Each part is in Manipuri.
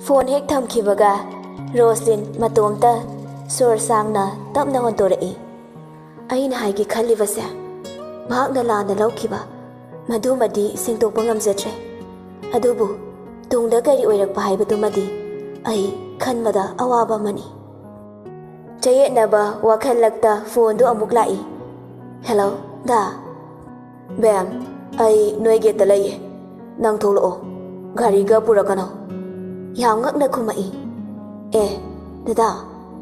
ꯐꯣꯟ ꯍꯦꯛ ꯊꯝꯈꯤꯕꯒ ꯔꯣꯁꯂꯤꯟ ꯃꯇꯣꯝꯇ ꯁꯣꯔ ꯁꯥꯡꯅ ꯇꯞꯅ ꯍꯣꯟꯇꯣꯔꯛꯏ꯫ ꯑꯩꯅ ꯍꯥꯏꯒꯦ ꯈꯜꯂꯤꯕꯁꯦ ꯃꯍꯥꯛꯅ ꯂꯥꯟꯅ ꯂꯧꯈꯤꯕ ꯃꯗꯨꯃꯗꯤ ꯁꯦꯡꯗꯣꯛꯄ ꯉꯝꯖꯗ꯭ꯔꯦ, ꯑꯗꯨꯕꯨ ꯇꯨꯡꯗ ꯀꯔꯤ ꯑꯣꯏꯔꯛꯄ ꯍꯥꯏꯕꯗꯨꯃꯗꯤ ꯑꯩ ꯈꯟꯕꯗ ꯑꯋꯥꯕ ꯑꯃꯅꯤ꯫ ꯆꯌꯦꯠꯅꯕ ꯋꯥꯈꯜꯂꯛꯇ ꯐꯣꯟꯗꯨ ꯑꯃꯨꯛ ꯂꯥꯛꯏ꯫ ꯍꯦꯜꯂꯣ ꯗꯥ꯫ ꯕꯦꯝ, ꯑꯩ ꯅꯣꯏ ꯒꯦꯠꯇ ꯂꯩꯌꯦ, ꯅꯪ ꯊꯣꯛꯂꯛꯑꯣ, ꯒꯥꯔꯤꯒ ꯄꯨꯔꯛꯀꯅꯣ꯫ ꯌꯥꯝ ꯉꯛꯅ ꯈꯨꯝꯃꯛꯏ꯫ ꯑꯦ ꯗꯗꯥ,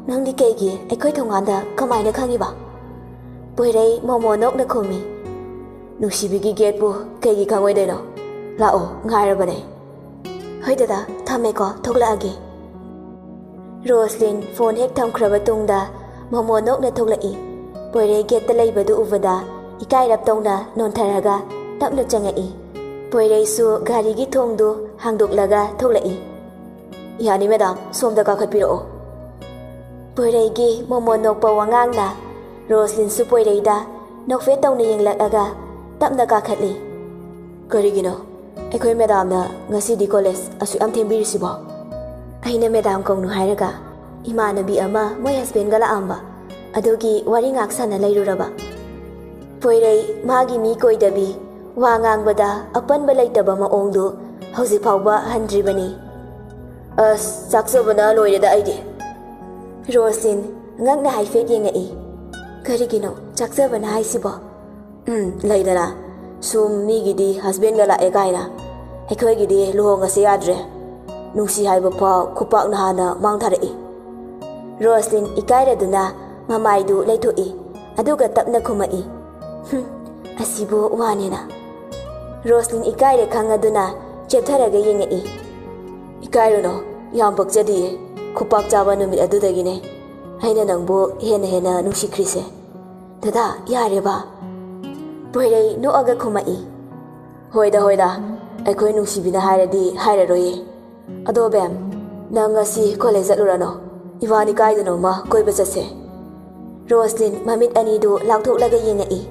ꯅꯪꯗꯤ ꯀꯩꯒꯤ ꯑꯩꯈꯣꯏ ꯊꯣꯡꯒꯥꯟꯗ ꯀꯃꯥꯏꯅ ꯈꯪꯉꯤꯕ? ꯄꯣꯏꯔꯩ ꯃꯣꯃꯣ ꯅꯣꯛꯅ ꯈꯨꯝꯃꯤ꯫ ꯅꯨꯡꯁꯤꯕꯤꯒꯤ ꯒꯦꯠꯄꯨ ꯀꯩꯒꯤ ꯈꯪꯉꯣꯏꯗꯣꯏꯅꯣ? ꯂꯥꯛꯑꯣ, ꯉꯥꯏꯔꯕꯅꯦ꯫ ꯍꯣꯏ ꯗꯗꯥ, ꯊꯝꯃꯦꯀꯣ, ꯊꯣꯛꯂꯛꯑꯒꯦ꯫ ꯔꯣꯁꯂꯤꯟ ꯐꯣꯟ ꯍꯦꯛ ꯊꯝꯈ꯭ꯔꯕ ꯇꯨꯡꯗ ꯃꯣꯃꯣ ꯅꯣꯛꯅ ꯊꯣꯛꯂꯛꯏ꯫ ꯄꯣꯏꯔꯩ ꯒꯦꯠꯇ ꯂꯩꯕꯗꯨ ꯎꯕꯗ ꯏꯀꯥꯏꯔꯞ ꯇꯧꯅ ꯅꯣꯟꯊꯔꯒ ꯇꯞꯅ ꯆꯪꯉꯛꯏ꯫ ꯄꯣꯏꯔꯩꯁꯨ ꯒꯥꯔꯤꯒꯤ ꯊꯣꯡꯗꯨ ꯍꯥꯡꯗꯣꯛꯂꯒ ꯊꯣꯛꯂꯛꯏ꯫ ꯌꯥꯅꯤ ꯃꯦꯗꯥꯝ, ꯁꯣꯝꯗ ꯀꯥꯈꯠꯄꯤꯔꯛꯑꯣ꯫ ꯄꯣꯏꯔꯩꯒꯤ ꯃꯣꯃꯣ ꯅꯣꯛꯄ ꯋꯥꯉꯥꯡꯅ ꯔꯣꯁꯂꯤꯟꯁꯨ ꯄꯣꯏꯔꯩꯗ ꯅꯣꯛꯐꯦꯠ ꯇꯧꯅ ꯌꯦꯡꯂꯛꯑꯒ ꯇꯞꯅ ꯀꯥꯈꯠꯂꯤ꯫ ꯀꯔꯤꯒꯤꯅꯣ ꯑꯩꯈꯣꯏ ꯃꯦꯗꯥꯝꯅ ꯉꯁꯤꯗꯤ ꯀꯣꯂꯦꯖ ꯑꯁꯨꯛ ꯌꯥꯝ ꯊꯦꯡꯕꯤꯔꯤꯁꯤꯕꯣ? ꯑꯩꯅ ꯃꯦꯗꯥꯝ ꯀꯧꯅꯨ ꯍꯥꯏꯔꯒ ꯏꯃꯥꯟꯅꯕꯤ ꯑꯃ ꯃꯣꯏ ꯍꯁꯕꯦꯟꯒ ꯂꯥꯛꯑꯝꯕ, ꯑꯗꯨꯒꯤ ꯋꯥꯔꯤ ꯉꯥꯛ ꯁꯥꯟꯅ ꯂꯩꯔꯨꯔꯕ꯫ ꯄꯣꯏꯔꯩ ꯃꯥꯒꯤ ꯃꯤ ꯀꯣꯏꯗꯕꯤ, ꯋꯥ ꯉꯥꯡꯕꯗ ꯑꯄꯟꯕ ꯂꯩꯇꯕ ꯃꯑꯣꯡꯗꯨ ꯍꯧꯖꯤꯛ ꯐꯥꯎꯕ ꯍꯟꯗ꯭ꯔꯤꯕꯅꯤ꯫ ꯑꯁ, ꯆꯥꯛꯆꯕꯅ ꯂꯣꯏꯔꯦꯗ ꯑꯩꯗꯤ꯫ ꯔꯣꯁꯂꯤꯟ ꯉꯛꯅ ꯍꯥꯏꯐꯦꯠ ꯌꯦꯡꯉꯛꯏ꯫ ꯀꯔꯤꯒꯤꯅꯣ ꯆꯥꯛꯆꯕꯅ ꯍꯥꯏꯁꯤꯕꯣ? ꯂꯩꯗꯅ ꯁꯨꯝ ꯃꯤꯒꯤꯗꯤ ꯍꯁꯕꯦꯟꯒ ꯂꯥꯛꯑꯦ ꯀꯥꯏꯅ, ꯑꯩꯈꯣꯏꯒꯤꯗꯤ ꯂꯨꯍꯣꯡꯉꯁꯦ ꯌꯥꯗ꯭ꯔꯦ, ꯅꯨꯡꯁꯤ ꯍꯥꯏꯕ ꯐꯥꯎ ꯈꯨꯄꯥꯛꯅ ꯍꯥꯟꯅ ꯃꯥꯡꯊꯔꯛꯏ꯫ ꯔꯣꯁꯂꯤꯟ ꯏꯀꯥꯏꯔꯗꯨꯅ ꯃꯃꯥꯏꯗꯨ ꯂꯩꯊꯣꯛꯏ, ꯑꯗꯨꯒ ꯇꯞꯅ ꯈꯨꯝꯃꯛꯏ꯫ ꯑꯁꯤꯕꯨ ꯋꯥꯅꯦꯅ꯫ ꯔꯣꯁꯂꯤꯟ ꯏꯀꯥꯏꯔꯦ ꯈꯪꯉꯗꯨꯅ ꯆꯦꯞꯊꯔꯒ ꯌꯦꯡꯉꯛꯏ꯫ ꯏꯀꯥꯏꯔꯨꯅꯣ, ꯌꯥꯝ ꯄꯛꯆꯗꯤꯌꯦ, ꯈꯨꯄꯥꯛ ꯆꯥꯕ ꯅꯨꯃꯤꯠ ꯑꯗꯨꯗꯒꯤꯅꯦ ꯑꯩꯅ ꯅꯪꯕꯨ ꯍꯦꯟꯅ ꯅꯨꯡꯁꯤꯈ꯭ꯔꯤꯁꯦ꯫ ꯗꯗꯥ, ꯌꯥꯔꯦꯕ꯫ ꯄꯣꯏꯔꯩ ꯅꯣꯛꯑꯒ ꯈꯨꯝꯃꯛꯏ꯫ ꯍꯣꯏꯗ ꯑꯩꯈꯣꯏ ꯅꯨꯡꯁꯤꯕꯤꯅ ꯍꯥꯏꯔꯗꯤ ꯍꯥꯏꯔꯔꯣꯏꯌꯦ꯫ ꯑꯗꯣ ꯕꯦꯝ, ꯅꯪ ꯉꯁꯤ ꯀꯣꯂꯦꯖ ꯆꯠꯂꯨꯔꯅꯣ? ꯏꯕꯥꯅꯤ ꯀꯥꯏꯗꯅꯣꯃ ꯀꯣꯏꯕ ꯆꯠꯁꯦ꯫ ꯔꯣꯁꯂꯤꯟ ꯃꯃꯤꯠ ꯑꯅꯤꯗꯨ ꯂꯥꯎꯊꯣꯛꯂꯒ ꯌꯦꯡꯉꯛꯏ꯫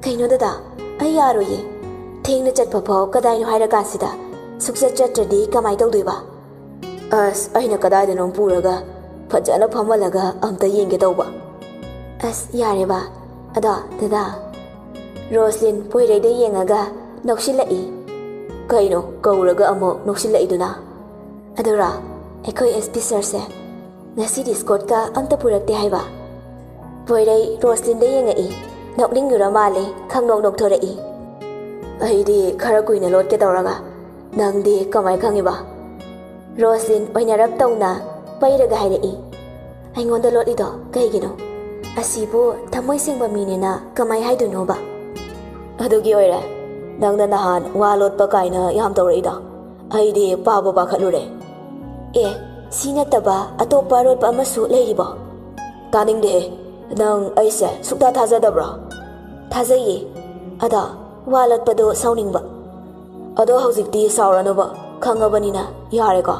ꯀꯩꯅꯣ ꯗꯗꯥ, ꯑꯩ ꯌꯥꯔꯣꯏꯌꯦ, ꯊꯦꯡꯅ ꯆꯠꯄ ꯐꯥꯎ ꯀꯗꯥꯏꯅꯣ ꯍꯥꯏꯔꯀꯥꯟꯁꯤꯗ ꯁꯨꯛꯆꯠ ꯆꯠꯇ꯭ꯔꯗꯤ ꯀꯃꯥꯏ ꯇꯧꯗꯣꯏꯕ? ꯑꯁ, ꯑꯩꯅ ꯀꯗꯥꯏꯗꯅꯣ ꯄꯨꯔꯒ ꯐꯖꯅ ꯐꯝꯍꯜꯂꯒ ꯑꯝꯇ ꯌꯦꯡꯒꯦ ꯇꯧꯕ꯫ ꯑꯁ ꯌꯥꯔꯦꯕ ꯑꯗꯣ ꯗꯗꯥ꯫ ꯔꯣꯁꯂꯤꯟ ꯄꯣꯏꯔꯩꯗ ꯌꯦꯡꯉꯒ ꯅꯣꯛꯁꯤꯜꯂꯛꯏ꯫ ꯀꯩꯅꯣ ꯀꯧꯔꯒ ꯑꯃꯨꯛ ꯅꯣꯛꯁꯤꯜꯂꯛꯏꯗꯨꯅ? ꯑꯗꯨꯔꯣ, ꯑꯩꯈꯣꯏ SP ꯁꯔꯁꯦ ꯉꯁꯤꯗꯤ ꯁ꯭ꯀꯣꯠꯀ ꯑꯝꯇ ꯄꯨꯔꯛꯇꯦ ꯍꯥꯏꯕ꯫ ꯄꯣꯏꯔꯩ ꯔꯣꯁꯂꯤꯟꯗ ꯌꯦꯡꯉꯛꯏ, ꯅꯣꯛꯅꯤꯡꯉꯨꯔ ꯃꯥꯜꯂꯦ ꯈꯪꯅꯣꯛ ꯅꯣꯛꯊꯣꯔꯛꯏ꯫ ꯑꯩꯗꯤ ꯈꯔ ꯀꯨꯏꯅ ꯂꯣꯠꯀꯦ ꯇꯧꯔꯒ ꯅꯪꯗꯤ ꯀꯃꯥꯏ ꯈꯪꯉꯤꯕ? ꯔꯣꯁꯂꯤꯟ ꯑꯣꯏꯅꯔꯞ ꯇꯧꯅ ꯄꯩꯔꯒ ꯍꯥꯏꯔꯛꯏ꯫ ꯑꯩꯉꯣꯟꯗ ꯂꯣꯠꯂꯤꯗꯣ ꯀꯩꯒꯤꯅꯣ? ꯑꯁꯤꯕꯨ ꯊꯃꯣꯏ ꯁꯦꯡꯕ ꯃꯤꯅꯦꯅ ꯀꯃꯥꯏ ꯍꯥꯏꯗꯣꯏꯅꯣꯕ? ꯑꯗꯨꯒꯤ ꯑꯣꯏꯔꯦ ꯅꯪꯅ ꯅꯍꯥꯟ ꯋꯥ ꯂꯣꯠꯄ ꯀꯥꯏꯅ ꯌꯥꯝ ꯇꯧꯔꯛꯏꯗꯣ, ꯑꯩꯗꯤ ꯄꯥꯕ ꯄꯥꯈꯠꯂꯨꯔꯦ꯫ ꯑꯦ, ꯁꯤ ꯅꯠꯇꯕ ꯑꯇꯣꯞꯄ ꯑꯔꯣꯠꯄ ꯑꯃꯁꯨ ꯂꯩꯔꯤꯕꯣ? ꯇꯥꯅꯤꯡꯗꯦꯍꯦ, ꯅꯪ ꯑꯩꯁꯦ ꯁꯨꯛꯊꯥ ꯊꯥꯖꯗꯕ꯭ꯔꯣ? ꯊꯥꯖꯩꯌꯦ, ꯑꯗꯣ ꯋꯥ ꯂꯣꯠꯄꯗꯣ ꯁꯥꯎꯅꯤꯡꯕ꯫ ꯑꯗꯣ ꯍꯧꯖꯤꯛꯇꯤ ꯁꯥꯎꯔꯅꯨꯕ, ꯈꯪꯉꯕꯅꯤꯅ ꯌꯥꯔꯦꯀꯣ꯫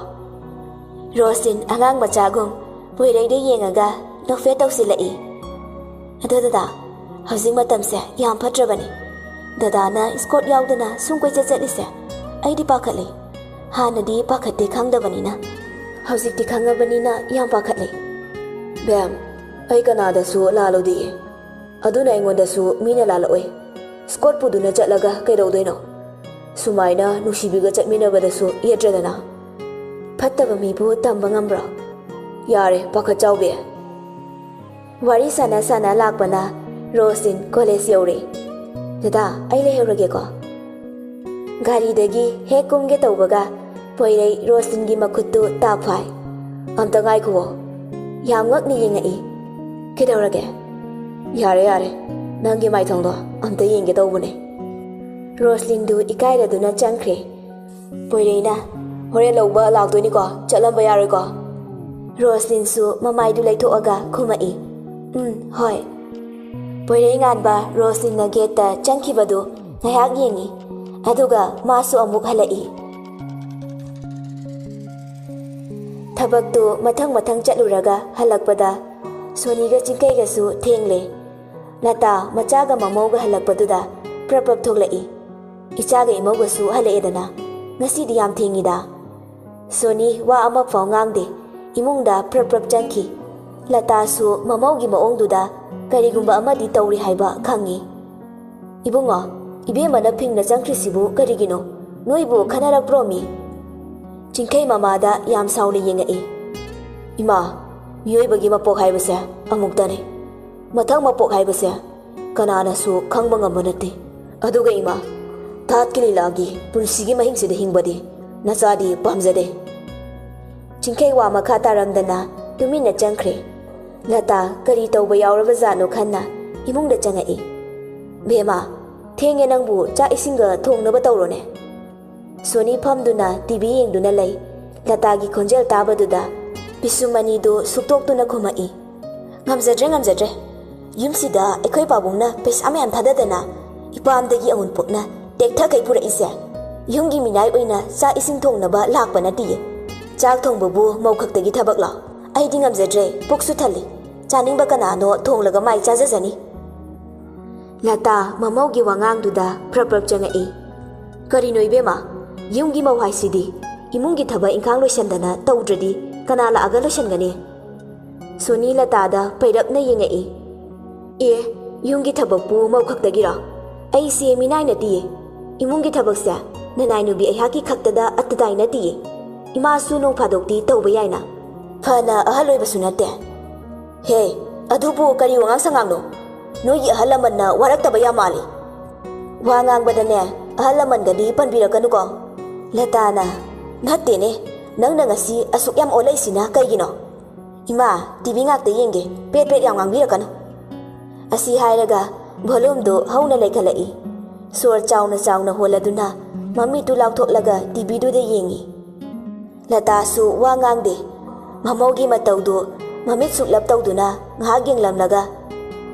ꯔꯣꯁꯂꯤꯟ ꯑꯉꯥꯡ ꯃꯆꯥꯒꯨꯝ ꯄꯣꯏꯔꯩꯗ ꯌꯦꯡꯉꯒ ꯅꯣꯛꯐꯦꯠ ꯇꯧꯁꯤꯜꯂꯛꯏ꯫ ꯑꯗꯣ ꯗꯗꯥ, ꯍꯧꯖꯤꯛ ꯃꯇꯝꯁꯦ ꯌꯥꯝ ꯐꯠꯇ꯭ꯔꯕꯅꯤ꯫ ꯗꯗꯥꯅ ꯁ꯭ꯀꯣꯠ ꯌꯥꯎꯗꯅ ꯁꯨꯝ ꯀꯣꯏꯆꯠ ꯆꯠꯂꯤꯁꯦ ꯑꯩꯗꯤ ꯄꯥꯈꯠꯂꯤ꯫ ꯍꯥꯟꯅꯗꯤ ꯄꯥꯈꯠꯇꯦ ꯈꯪꯗꯕꯅꯤꯅ, ꯍꯧꯖꯤꯛꯇꯤ ꯈꯪꯉꯕꯅꯤꯅ ꯌꯥꯝ ꯄꯥꯈꯠꯂꯤ꯫ ꯕꯦꯝ, ꯑꯩ ꯀꯅꯥꯗꯁꯨ ꯂꯥꯜꯂꯨꯗꯤꯌꯦ, ꯑꯗꯨꯅ ꯑꯩꯉꯣꯟꯗꯁꯨ ꯃꯤꯅ ꯂꯥꯜꯂꯛꯑꯣꯏ꯫ ꯁ꯭ꯀꯣꯠ ꯄꯨꯗꯨꯅ ꯆꯠꯂꯒ ꯀꯩꯗꯧꯗꯣꯏꯅꯣ? ꯁꯨꯃꯥꯏꯅ ꯅꯨꯡꯁꯤꯕꯤꯒ ꯆꯠꯃꯤꯟꯅꯕꯗꯁꯨ ꯌꯦꯠꯇ꯭ꯔꯦꯗꯅ꯫ ꯐꯠꯇꯕ ꯃꯤꯕꯨ ꯇꯝꯕ ꯉꯝꯕ꯭ꯔꯣ? ꯌꯥꯔꯦ ꯄꯥꯈꯠ ꯆꯥꯎꯕꯤ꯫ ꯋꯥꯔꯤ ꯁꯥꯟꯅ ꯂꯥꯛꯄꯅ ꯔꯣꯁꯂꯤꯟ ꯀꯣꯂꯦꯖ ꯌꯧꯔꯦ꯫ ꯗꯗꯥ, ꯑꯩ ꯂꯩꯍꯧꯔꯒꯦꯀꯣ꯫ ꯒꯥꯔꯤꯗꯒꯤ ꯍꯦꯛ ꯀꯨꯝꯒꯦ ꯇꯧꯕꯒ ꯄꯣꯏꯔꯩ ꯔꯣꯁꯂꯤꯟꯒꯤ ꯃꯈꯨꯠꯇꯨ ꯇꯥꯞ ꯐꯥꯏ꯫ ꯑꯝꯇ ꯉꯥꯏꯈꯨꯋꯣ꯫ ꯌꯥꯝ ꯉꯛꯅ ꯌꯦꯡꯉꯛꯏ꯫ ꯀꯩꯗꯧꯔꯒꯦ? ꯌꯥꯔꯦ, ꯅꯪꯒꯤ ꯃꯥꯏꯊꯣꯡꯗꯣ ꯑꯝꯇ ꯌꯦꯡꯒꯦ ꯇꯧꯕꯅꯦ꯫ ꯔꯣꯁꯂꯤꯟꯗꯨ ꯏꯀꯥꯏꯔꯗꯨꯅ ꯆꯪꯈ꯭ꯔꯦ꯫ ꯄꯣꯏꯔꯩꯅ ꯍꯣꯔꯦꯟ ꯂꯧꯕ ꯂꯥꯛꯇꯣꯏꯅꯤꯀꯣ, ꯆꯠꯂꯝꯕ ꯌꯥꯔꯣꯏꯀꯣ? ꯔꯣꯁꯂꯤꯟꯁꯨ ꯃꯃꯥꯏꯗꯨ ꯂꯩꯊꯣꯛꯑꯒ ꯈꯨꯝꯃꯛꯏ꯫ ꯍꯣꯏ꯫ ꯄꯣꯏꯔꯩ ꯉꯥꯟꯕ ꯔꯣꯁꯂꯤꯟꯅ ꯒꯦꯠꯇ ꯆꯪꯈꯤꯕꯗꯨ ꯉꯥꯏꯍꯥꯛ ꯌꯦꯡꯉꯤ, ꯑꯗꯨꯒ ꯃꯥꯁꯨ ꯑꯃꯨꯛ ꯍꯜꯂꯛꯏ꯫ ꯊꯕꯛꯇꯨ ꯃꯊꯪ ꯆꯠꯂꯨꯔꯒ ꯍꯜꯂꯛꯄꯗ ꯁꯣꯅꯤꯒ ꯆꯤꯡꯀꯩꯒꯁꯨ ꯊꯦꯡꯂꯦ꯫ ꯂꯇꯥ ꯃꯆꯥꯒ ꯃꯃꯧꯒ ꯍꯜꯂꯛꯄꯗꯨꯗ ꯄ꯭ꯔꯞ ꯊꯣꯛꯂꯛꯏ꯫ ꯏꯆꯥꯒ ꯏꯃꯧꯒꯁꯨ ꯍꯜꯂꯛꯑꯦꯗꯅ, ꯉꯁꯤꯗꯤ ꯌꯥꯝ ꯊꯦꯡꯉꯤꯗ꯫ Sony wa amak faw ngangde imungda prap prap changki. Lata su mamaugi maongduda karigumba amadi tawri haiba khangi. Ibungo ibemana phingna changkrisibu karigino noibu khanarak promi. Chingkai mamada yam sauni yengai. Ima miyoibagi mapok haibase amuktane. Mathang mapok haibase kanana su khangba ngamba nate. Aduga ima tat kililagi punsigi mahingsida hingbadi nachadi pamjade. Chingkai wa makha taramdana tumina changkhre. Lata kari tawba yauraba jano khanna imungda changai. Bema thenge nangbu cha isinga thongnaba tawrone. Sony phamduna TV yengduna lay. Latagi khonjel tabaduda pisumani do suktoktuna khumai. Ngamjadre yumsida ekhoi pabungna pes amyam thadadana ipamdagi aunpokna tektha kai pura ise. Yumgi minai oina cha ising thongnaba lakpa natiye. Chak thongbabu maukhakdagi thabak la. Aidi ngamjadre puksu thali. Chaningba kanano thonglaga mai chajajani. Lata mamaugi wangangduda prap changai. Karino ibema yumgi mawhaisidi imungi thaba ingkhang loisandana tawdradi kana la aga loisangani. Sony Latada pairapna yengai. Yumgi thabakpu maukhakdagira. Ai se minai natiye. Imungi thabaksa nanai nubi ayhaki khaktada atadai natiye. Ima su nong phadokti tawba yaina. Phana ahaloi basunate. Hey, adubu kari wangang sangangno. Noyi ahalamanna waraktaba yamali. Wangang badane ahalaman gadi panbirakanu ko. Latana nattene nangna ngasi asuk yam olaisina kaigino. Ima TV ngakta yenge pet yam ngangbirakanu. Asi hairaga volume do hauna laikhalai. Sor chauna holaduna mami tu lauthoklaga TV du de yengi. Lata su wangangde mamaugi mataudu mamit suklap tawduna ngahak yenglamlaga.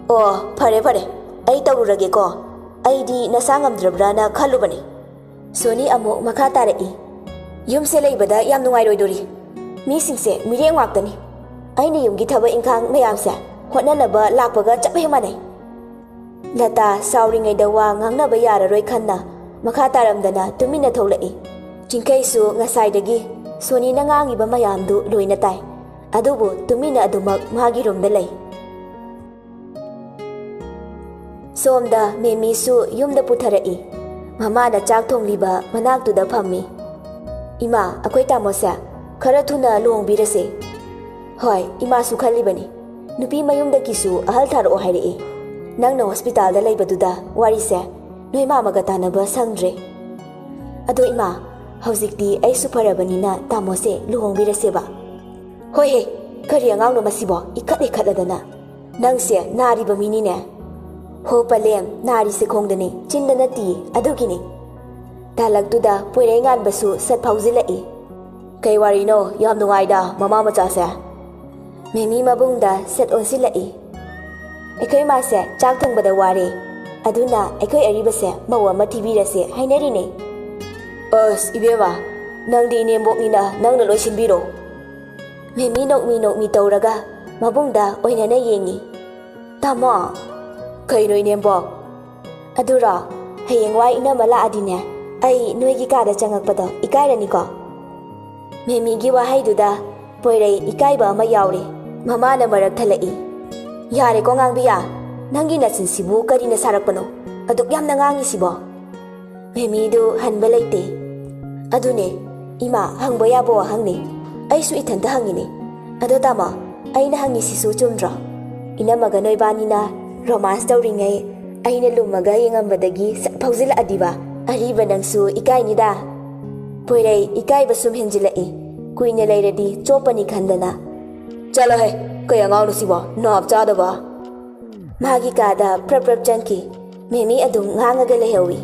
Oh, phare ai tawrurage ko. Aidi nasa ngamdrabrana khalubani. Sony amuk makha tarai. Yumse leibada yam nungairoi misingse mireng waktani. Aina yumgi thaba ingkhang mayamse hotnanaba lakpaga chaphe manai. Lata sauringaida wa ngangnaba yararoi khanna makha taramdana tumina tholai. Chingkai su ngasaidagi Sony na ngangiba mayamdu loina tai. Adubu tumina adumak magi romda lay. Somda memi su yumda putharai. Mama na chak thongliba manaktuda phammi. Ima akhoi tamosa khara thuna luhongbirase. Hoi ima su khalibani. Nupi mayumda kisu ahal tharo hairei. Nangna hospital da laibaduda warise noi mamaga tanaba sangdre. Ado ima haujikti ai su pharabanina tamose luhongbiraseba. Hoi he, kari angangno masibo ikhatladana. Nangse nariba minine. Ho palem nari se khongdani chindana ti adugini. Talaktuda poirei nganbasu sat phaujilai. Kai warino yam nungaida mama macha se. Memi mabungda sat onsilai. Ekhoi mase chak thongbada ware. Aduna ekhoi aribase mawa mathibirase hainarine. Ibema nangdi nemboknina nangna loisinbiro. Memi nokmi tawraga mabungda oinana yengi. Tama kaino inembok. Adura hayengwai inamala adine ai noigi kada changakpada ikairani ko. Memi gi wahaiduda poirei ikaiba ama yaure. Mama na marak thalai. Yare ko ngangbiya nangi nachin sibu karina sarakpano. Aduk yamna ngangi sibo. Memi du hanba leite. Adune ima hangba yabo hangni. Aisu ithanta hangini. Ado tama aina hangi sisu chumdra. Inamaga noibanina romance tawringai aina lumaga yengambadagi sat phaujila adiba ariba nangsu ikainida. Poirei ikaiba sum henjilai. Kuina lairadi chopani khandana. Chalo hai kaya ngawnu siwa nab chadaba. Magi kada prap chanki. Memi adum ngangaga lehewi.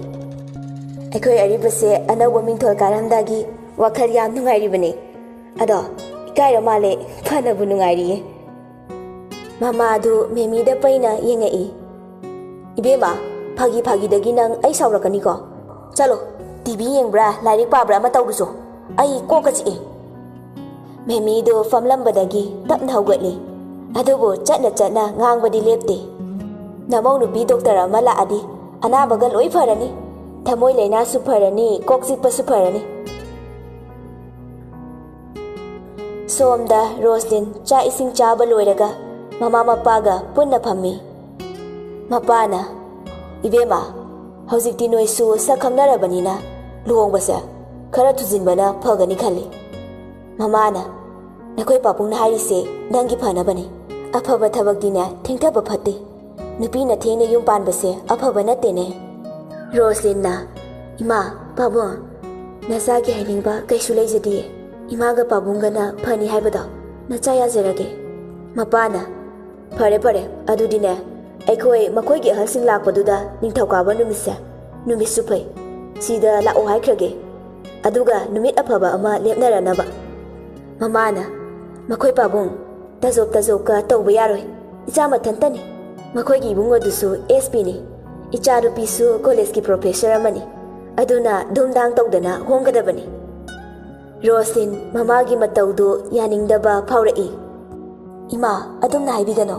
Ekhoi aribase anawa mingthol karamdagi wakhal yam nungairibani. Ado ikaira male phanabu nungairiye. Mama adu memi da paina yengai. Ibema phagi dagi nang ai saurakani ko. Chalo TV yengbra lairik pabra ma tawduso. Ai kokachi. Memi do famlambadagi tapna haugatli. Adubu chatna ngangbadi lepte. Namau nupi doktor ama laadi anabaga loi pharani. Thamoi laina su pharani, kok chikpa su pharani. Somda Roslyn cha ising chaba loiraga mama mapaga punna phammi. Mapana Ibema hojikti noisu sakhangnarabanina luhongbase khara thujinbana phagani khali. Mamana nakoi papungna harise nangi phanabani afaba thabakdina thengthaba phate nupina thengna yum panbase afaba natene. Roslyn na ima pabu nasagi hainingba kaisu leijadi imaga pabungana phani haibada nacha yazarage. Mapana phare phare adudine ꯑꯩꯈꯣꯏ ꯃꯈꯣꯏꯒꯤ ꯑꯍꯜꯁꯤꯡ ꯂꯥꯛꯄꯗꯨꯗ ꯅꯤꯡꯊꯧꯀꯥꯕ ꯅꯨꯃꯤꯠꯁꯦ ꯅꯨꯃꯤꯠꯁꯨ ꯐꯩ ꯁꯤꯗ ꯂꯥꯛꯑꯣ ꯍꯥꯏꯈ꯭ꯔꯒꯦ ꯑꯗꯨꯒ ꯅꯨꯃꯤꯠ ꯑꯐꯕ ꯑꯃ ꯂꯦꯞꯅꯔꯅꯕ. ꯃꯃꯥꯅ ꯃꯈꯣꯏ ꯄꯥꯕꯨꯡ ꯇꯖꯣꯞꯀ ꯇꯧꯕ ꯌꯥꯔꯣꯏ ꯏꯆꯥ ꯃꯊꯟꯇꯅꯤ ꯃꯈꯣꯏꯒꯤ ꯏꯕꯨꯡ ꯑꯗꯨꯁꯨ SPꯅꯤ ꯏꯆꯥꯅꯨꯄꯤꯁꯨ ꯀꯣꯂꯦꯖꯀꯤ ꯄ꯭ꯔꯣꯐꯦꯁꯔ ꯑꯃꯅꯤ ꯑꯗꯨꯅ ꯙꯨꯝꯙꯥꯡ ꯇꯧꯗꯅ ꯍꯣꯡꯒꯗꯕꯅꯤ. ꯔꯣꯁꯂꯤꯟ ꯃꯃꯥꯒꯤ ꯃꯇꯧꯗꯨ ꯌꯥꯅꯤꯡꯗꯕ ꯐꯥꯎꯔꯛꯏ. ꯏꯃꯥ ꯑꯗꯨꯝꯅ ꯍꯥꯏꯕꯤꯒꯅꯣ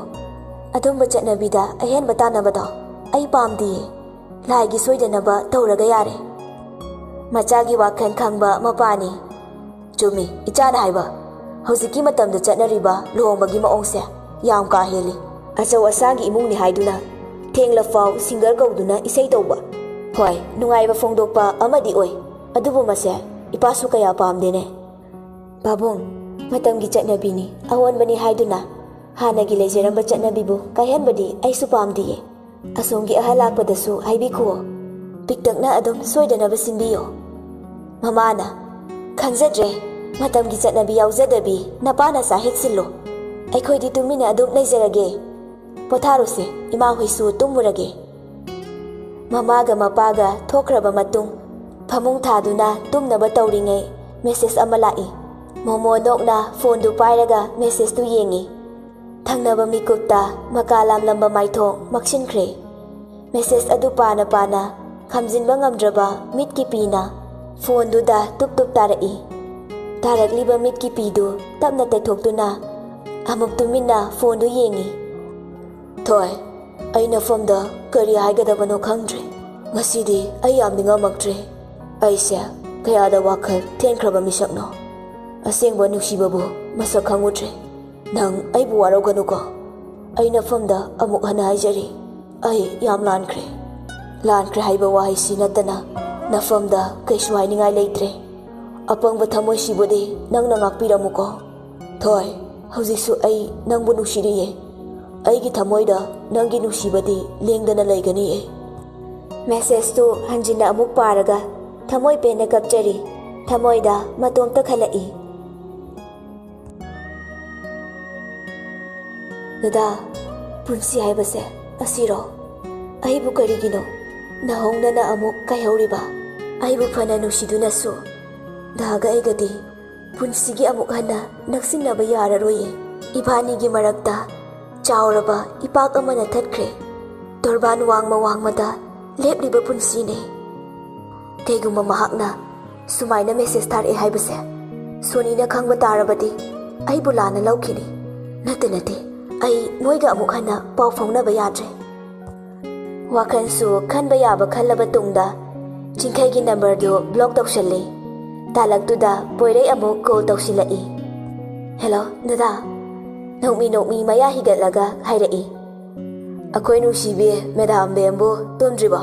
ꯑꯗꯨꯝꯕ ꯆꯠꯅꯕꯤꯗ ꯑꯍꯦꯟꯕ ꯇꯥꯟꯅꯕꯗꯣ ꯑꯩ ꯄꯥꯝꯗꯤꯌꯦ ꯂꯥꯏꯒꯤ ꯁꯣꯏꯗꯅꯕ ꯇꯧꯔꯒ ꯌꯥꯔꯦ. ꯃꯆꯥꯒꯤ ꯋꯥꯈꯜ ꯈꯪꯕ ꯃꯄꯥꯅꯤ. ꯆꯨꯝꯃꯤ ꯏꯆꯥꯅ ꯍꯥꯏꯕ ꯍꯧꯖꯤꯛꯀꯤ ꯃꯇꯝꯗ ꯆꯠꯅꯔꯤꯕ ꯂꯨꯍꯣꯡꯕꯒꯤ ꯃꯑꯣꯡꯁꯦ ꯌꯥꯝ ꯀꯥ ꯍꯦꯜꯂꯤ. ꯑꯆꯧ ꯑꯁꯥꯡꯒꯤ ꯏꯃꯨꯡꯅꯤ ꯍꯥꯏꯗꯨꯅ ꯊꯦꯡꯂꯐꯥꯎ ꯁꯤꯡꯒꯔ ꯀꯧꯗꯨꯅ ꯏꯁꯩ ꯇꯧꯕ ꯍꯣꯏ ꯅꯨꯡꯉꯥꯏꯕ ꯐꯣꯡꯗꯣꯛꯄ ꯑꯃꯗꯤ ꯑꯣꯏ ꯑꯗꯨꯕꯨ ꯃꯁꯦ ꯏꯄꯥꯁꯨ ꯀꯌꯥ ꯄꯥꯝꯗꯦꯅꯦ. ꯄꯥꯕꯨꯡ ꯃꯇꯝꯒꯤ ꯆꯠꯅꯕꯤꯅꯤ ꯑꯑꯣꯟꯕꯅꯤ ꯍꯥꯏꯗꯨꯅ ꯍꯥꯟꯅꯒꯤ ꯂꯩꯖꯔꯝꯕ ꯆꯠꯅꯕꯤꯕꯨ ꯀꯥꯏꯍꯟꯕꯗꯤ ꯑꯩꯁꯨ ꯄꯥꯝꯗꯤꯌꯦ. ꯑꯁꯣꯝꯒꯤ ꯑꯍꯜ ꯂꯥꯛꯄꯗꯁꯨ ꯍꯥꯏꯕꯤꯈꯨꯋꯣ ꯄꯤꯛꯇꯛꯅ ꯑꯗꯨꯝ ꯁꯣꯏꯗꯅꯕ ꯁꯤꯟꯕꯤꯌꯣ. ꯃꯃꯥꯅ ꯈꯪꯖꯗ꯭ꯔꯦ ꯃꯇꯝꯒꯤ ꯆꯠꯅꯕꯤ ꯌꯥꯎꯖꯗꯕꯤ ꯅꯄꯥꯅ ꯆꯥ ꯍꯦꯛꯁꯤꯜꯂꯣ ꯑꯩꯈꯣꯏꯗꯤ ꯇꯨꯃꯤꯟꯅ ꯑꯗꯨꯝ ꯂꯩꯖꯔꯒꯦ. ꯄꯣꯊꯥꯔꯣꯁꯦ ꯏꯃꯥꯍꯣꯏꯁꯨ ꯇꯨꯝꯃꯨꯔꯒꯦ. ꯃꯃꯥꯒ ꯃꯄꯥꯒ ꯊꯣꯛꯈ꯭ꯔꯕ ꯃꯇꯨꯡ ꯐꯃꯨꯡ ꯊꯥꯗꯨꯅ ꯇꯨꯝꯅꯕ ꯇꯧꯔꯤꯉꯩ ꯃꯦꯁꯦꯖ ꯑꯃ ꯂꯥꯛꯏ. ꯃꯣꯃꯣ ꯅꯣꯛꯅ ꯐꯣꯟꯗꯨ ꯄꯥꯏꯔꯒ ꯃꯦꯁꯦꯖꯇꯨ ꯌꯦꯡꯉꯤ. ꯊꯪꯅꯕ ꯃꯤꯀꯨꯞꯇ ꯃꯀꯥ ꯂꯥꯝꯂꯝꯕ ꯃꯥꯏꯊꯣꯡ ꯃꯛꯁꯤꯟꯈ꯭ꯔꯦ. ꯃꯦꯁꯦꯖ ꯑꯗꯨ ꯄꯥꯅ ꯄꯥꯅ ꯈꯝꯖꯤꯟꯕ ꯉꯝꯗ꯭ꯔꯕ ꯃꯤꯠꯀꯤ ꯄꯤꯅ ꯐꯣꯟꯗꯨꯗ ꯇꯨꯞ ꯇꯨꯞ ꯇꯥꯔꯛꯏ. ꯇꯥꯔꯛꯂꯤꯕ ꯃꯤꯠꯀꯤ ꯄꯤꯗꯨ ꯇꯞꯅ ꯇꯩꯊꯣꯛꯇꯨꯅ ꯑꯃꯨꯛ ꯇꯨꯃꯤꯟꯅ ꯐꯣꯟꯗꯨ ꯌꯦꯡꯉꯤ. ꯊꯣꯏ ꯑꯩ ꯅꯐꯝꯗ ꯀꯔꯤ ꯍꯥꯏꯒꯗꯕꯅꯣ ꯈꯪꯗ꯭ꯔꯦ. ꯉꯁꯤꯗꯤ ꯑꯩ ꯌꯥꯝ ꯅꯤꯡꯉꯝꯃꯛꯇ꯭ꯔꯦ. ꯑꯩꯁꯦ ꯀꯌꯥꯗ ꯋꯥꯈꯜ ꯊꯦꯟꯈ꯭ꯔꯕ ꯃꯤꯁꯛꯅꯣ. ꯑꯁꯦꯡꯕ ꯅꯨꯡꯁꯤꯕꯕꯨ ꯃꯁꯛ ꯈꯪꯉꯨꯗ꯭ꯔꯦ. ꯅꯪ ꯑꯩꯕꯨ ꯋꯥꯔꯧꯒꯅꯨꯀꯣ. ꯑꯩ ꯅꯐꯝꯗ ꯑꯃꯨꯛ ꯍꯟꯅ ꯍꯥꯏꯖꯔꯤ ꯑꯩ ꯌꯥꯝ ꯂꯥꯟꯈ꯭ꯔꯦ. ꯂꯥꯟꯈ꯭ꯔꯦ ꯍꯥꯏꯕ ꯋꯥꯍꯩꯁꯤ ꯅꯠꯇꯅ ꯅꯐꯝꯗ ꯀꯩꯁꯨ ꯍꯥꯏꯅꯤꯡꯉꯥꯏ ꯂꯩꯇ꯭ꯔꯦ. ꯑꯄꯪꯕ ꯊꯃꯣꯏꯁꯤꯕꯨꯗꯤ ꯅꯪꯅ ꯉꯥꯛꯄꯤꯔꯝꯃꯨꯀꯣ. ꯊꯣꯏ ꯍꯧꯖꯤꯛꯁꯨ ꯑꯩ ꯅꯪꯕꯨ ꯅꯨꯡꯁꯤꯔꯤꯌꯦ. ꯑꯩꯒꯤ ꯊꯃꯣꯏꯗ ꯅꯪꯒꯤ ꯅꯨꯡꯁꯤꯕꯗꯤ ꯂꯦꯡꯗꯅ ꯂꯩꯒꯅꯤꯌꯦ. ꯃꯦꯁꯦꯖꯇꯨ ꯍꯟꯖꯤꯟꯅ ꯑꯃꯨꯛ ꯄꯥꯔꯒ ꯊꯃꯣꯏ ꯄꯦꯟꯅ ꯀꯞꯆꯔꯤ. ꯊꯃꯣꯏꯗ ꯃꯇꯣꯝꯇ ꯈꯜꯂꯛꯏ. ꯗꯗꯥ ꯄꯨꯟꯁꯤ ꯍꯥꯏꯕꯁꯦ ꯑꯁꯤꯔꯣ? ꯑꯩꯕꯨ ꯀꯔꯤꯒꯤꯅꯣ ꯅꯍꯧꯅꯅ ꯑꯃꯨꯛ ꯀꯥꯏꯍꯧꯔꯤꯕ? ꯑꯩꯕꯨ ꯐꯅ ꯅꯨꯡꯁꯤꯗꯨꯅꯁꯨ ꯗꯥꯒ ꯑꯩꯒꯗꯤ ꯄꯨꯟꯁꯤꯒꯤ ꯑꯃꯨꯛ ꯍꯟꯅ ꯅꯛꯁꯤꯟꯅꯕ ꯌꯥꯔꯔꯣꯏꯌꯦ. ꯏꯕꯥꯅꯤꯒꯤ ꯃꯔꯛꯇ ꯆꯥꯎꯔꯕ ꯏꯄꯥꯛ ꯑꯃꯅ ꯊꯠꯈ꯭ꯔꯦ. ꯇꯣꯔꯕꯥꯟ ꯋꯥꯡꯃ ꯋꯥꯡꯃꯗ ꯂꯦꯞꯂꯤꯕ ꯄꯨꯟꯁꯤꯅꯦ. ꯀꯩꯒꯨꯝꯕ ꯃꯍꯥꯛꯅ ꯁꯨꯃꯥꯏꯅ ꯃꯦꯁꯦꯖ ꯊꯥꯔꯛꯑꯦ ꯍꯥꯏꯕꯁꯦ ꯁꯣꯅꯤꯅ ꯈꯪꯕ ꯇꯥꯔꯕꯗꯤ ꯑꯩꯕꯨ ꯂꯥꯟꯅ ꯂꯧꯈꯤꯅꯤ. ꯅꯠꯇꯦ ꯑꯩ ꯅꯣꯏꯒ ꯑꯃꯨꯛ ꯍꯟꯅ ꯄꯥꯎ ꯐꯥꯎꯅꯕ ꯌꯥꯗ꯭ꯔꯦ. ꯋꯥꯈꯜꯁꯨ ꯈꯟꯕ ꯌꯥꯕ ꯈꯜꯂꯕ ꯇꯨꯡꯗ ꯆꯤꯡꯈꯩꯒꯤ ꯅꯝꯕꯔꯗꯨ ꯕ꯭ꯂꯣꯛ ꯇꯧꯁꯜꯂꯤ. ꯇꯥꯂꯛꯇꯨꯗ ꯄꯣꯏꯔꯩ ꯑꯃꯨꯛ ꯀꯣꯜ ꯇꯧꯁꯤꯜꯂꯛꯏ. ꯍꯦꯂꯣ ꯗꯗꯥ. ꯅꯣꯛꯃꯤ ꯃꯌꯥ ꯍꯤꯒꯠꯂꯒ ꯍꯥꯏꯔꯛꯏ. ꯑꯩꯈꯣꯏ ꯅꯨꯡꯁꯤꯕꯤ ꯃꯦꯗꯥꯝ ꯕꯦꯝꯕꯨ ꯇꯨꯝꯗ꯭ꯔꯤꯕꯣ?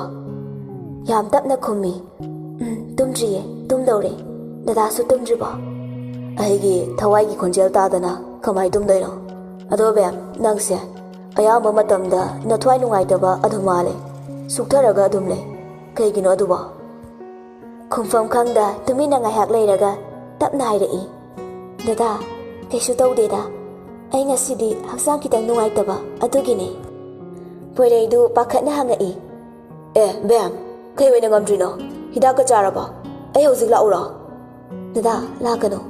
ꯌꯥꯝ ꯇꯞꯅ ꯈꯨꯝꯃꯤ. ꯇꯨꯝꯗ꯭ꯔꯤꯌꯦ ꯇꯨꯝꯗꯧꯔꯦ. ꯗꯗꯥꯁꯨ ꯇꯨꯝꯗ꯭ꯔꯤꯕꯣ? ꯑꯩꯒꯤ ꯊꯋꯥꯏꯒꯤ ꯈꯣꯟꯖꯦꯜ ꯇꯥꯗꯅ ꯀꯃꯥꯏ ꯇꯨꯝꯗꯣꯏꯅꯣ? ꯑꯗꯣ ꯕꯦꯝ ꯅꯪꯁꯦ ꯑꯌꯥꯝꯕ ꯃꯇꯝꯗ ꯅꯊ꯭ꯋꯥꯏ ꯅꯨꯡꯉꯥꯏꯇꯕ ꯑꯗꯨꯝ ꯃꯥꯜꯂꯦ. ꯁꯨꯛꯊꯔꯒ ꯑꯗꯨꯝ ꯂꯩ. ꯀꯩꯒꯤꯅꯣ ꯑꯗꯨꯕꯣ? ꯈꯨꯝꯐꯝ ꯈꯪꯗ ꯇꯨꯃꯤꯟꯅ ꯉꯥꯏꯍꯥꯛ ꯂꯩꯔꯒ ꯇꯞꯅ ꯍꯥꯏꯔꯛꯏ. ꯗꯗꯥ ꯀꯩꯁꯨ ꯇꯧꯗꯦꯗ. ꯑꯩ ꯉꯁꯤꯗꯤ ꯍꯛꯆꯥꯡ ꯈꯤꯇꯪ ꯅꯨꯡꯉꯥꯏꯇꯕ ꯑꯗꯨꯒꯤꯅꯦ. ꯄꯣꯏꯔꯩꯗꯨ ꯄꯥꯈꯠꯅ ꯍꯪꯉꯛꯏ. ꯕꯦꯝ ꯀꯩ ꯑꯣꯏꯅ ꯉꯝꯗ꯭ꯔꯤꯅꯣ? ꯍꯤꯗꯥꯛꯀ ꯆꯥꯔꯕꯣ? ꯑꯩ ꯍꯧꯖꯤꯛ ꯂꯥꯛꯎꯔꯣ? ꯗꯗꯥ ꯂꯥꯛꯀꯅꯨ.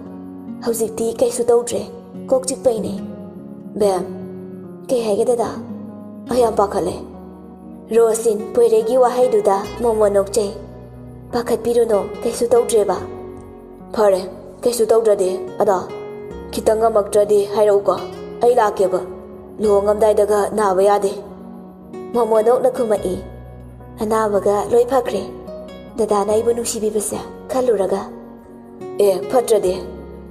ꯍꯧꯖꯤꯛꯇꯤ ꯀꯩꯁꯨ ꯇꯧꯗ꯭ꯔꯦ. ꯀꯣꯛ ꯆꯤꯛꯄꯩꯅꯦ. ꯕꯦꯝ ꯀꯩ ꯍꯥꯏꯒꯦ ꯗꯗꯥ? ꯑꯩ ꯌꯥꯝ ꯄꯥꯈꯠꯂꯦ. ꯔꯣꯁꯂꯤꯟ ꯄꯣꯏꯔꯩꯒꯤ ꯋꯥꯍꯩꯗꯨꯗ ꯃꯣꯃꯣ ꯅꯣꯛꯆꯩ. ꯄꯥꯈꯠꯄꯤꯔꯨꯅꯣ ꯀꯩꯁꯨ ꯇꯧꯗ꯭ꯔꯦꯕ. ꯐꯔꯦ ꯀꯩꯁꯨ ꯇꯧꯗ꯭ꯔꯗꯤ ꯑꯗꯣ ꯈꯤꯇꯪ ꯉꯝꯃꯛꯇ꯭ꯔꯗꯤ ꯍꯥꯏꯔꯛꯎꯀꯣ. ꯑꯩ ꯂꯥꯛꯀꯦꯕ. ꯂꯨꯍꯣꯡꯉꯝꯗꯥꯏꯗꯒ ꯅꯥꯕ ꯌꯥꯗꯦ. ꯃꯣꯃꯣ ꯅꯣꯛꯅ ꯈꯨꯝꯃꯛꯏ. ꯑꯅꯥꯕꯒ ꯂꯣꯏ ꯐꯈ꯭ꯔꯦ. ꯗꯗꯥꯅ ꯑꯩꯕꯨ ꯅꯨꯡꯁꯤꯕꯤꯕꯁꯦ ꯈꯜꯂꯨꯔꯒ. ꯐꯠꯇ꯭ꯔꯗꯤ